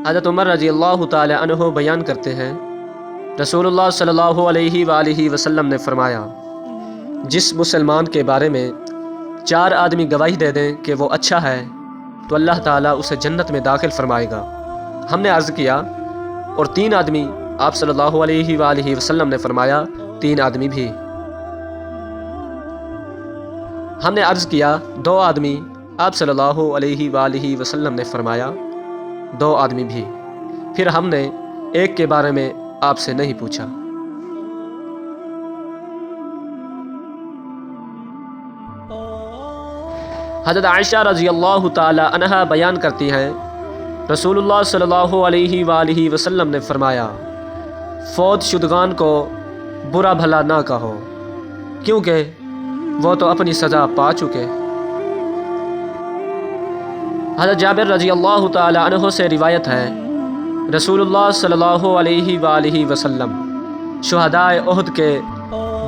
حضرت عمر رضی اللہ تعالی عنہ بیان کرتے ہیں، رسول اللہ صلی اللہ علیہ وآلہ وسلم نے فرمایا، جس مسلمان کے بارے میں 4 آدمی گواہی دے دیں کہ وہ اچھا ہے تو اللہ تعالیٰ اسے جنت میں داخل فرمائے گا۔ ہم نے عرض کیا، اور 3 آدمی؟ آپ صلی اللہ علیہ وآلہ وسلم نے فرمایا، 3 آدمی بھی۔ ہم نے عرض کیا، 2 آدمی؟ آپ صلی اللہ علیہ وآلہ وسلم نے فرمایا، 2 آدمی بھی۔ پھر ہم نے ایک کے بارے میں آپ سے نہیں پوچھا۔ حضرت عائشہ رضی اللہ تعالی عنہا بیان کرتی ہیں، رسول اللہ صلی اللہ علیہ وآلہ وسلم نے فرمایا، فوت شدگان کو برا بھلا نہ کہو، کیونکہ وہ تو اپنی سزا پا چکے۔ حضرت جابر رضی اللہ تعالی عنہ سے روایت ہے، رسول اللہ صلی اللہ علیہ وآلہ وسلم شہدائے احد کے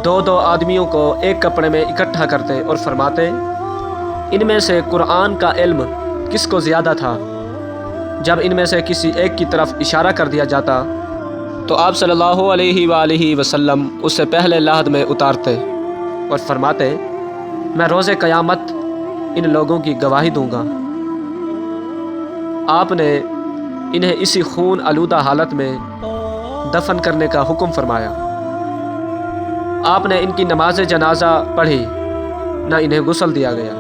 2 آدمیوں کو ایک کپڑے میں اکٹھا کرتے اور فرماتے، ان میں سے قرآن کا علم کس کو زیادہ تھا؟ جب ان میں سے کسی ایک کی طرف اشارہ کر دیا جاتا تو آپ صلی اللہ علیہ وآلہ وسلم اسے پہلے لحد میں اتارتے اور فرماتے، میں روز قیامت ان لوگوں کی گواہی دوں گا۔ آپ نے انہیں اسی خون آلودہ حالت میں دفن کرنے کا حکم فرمایا۔ آپ نے ان کی نماز جنازہ پڑھی، نہ انہیں غسل دیا گیا۔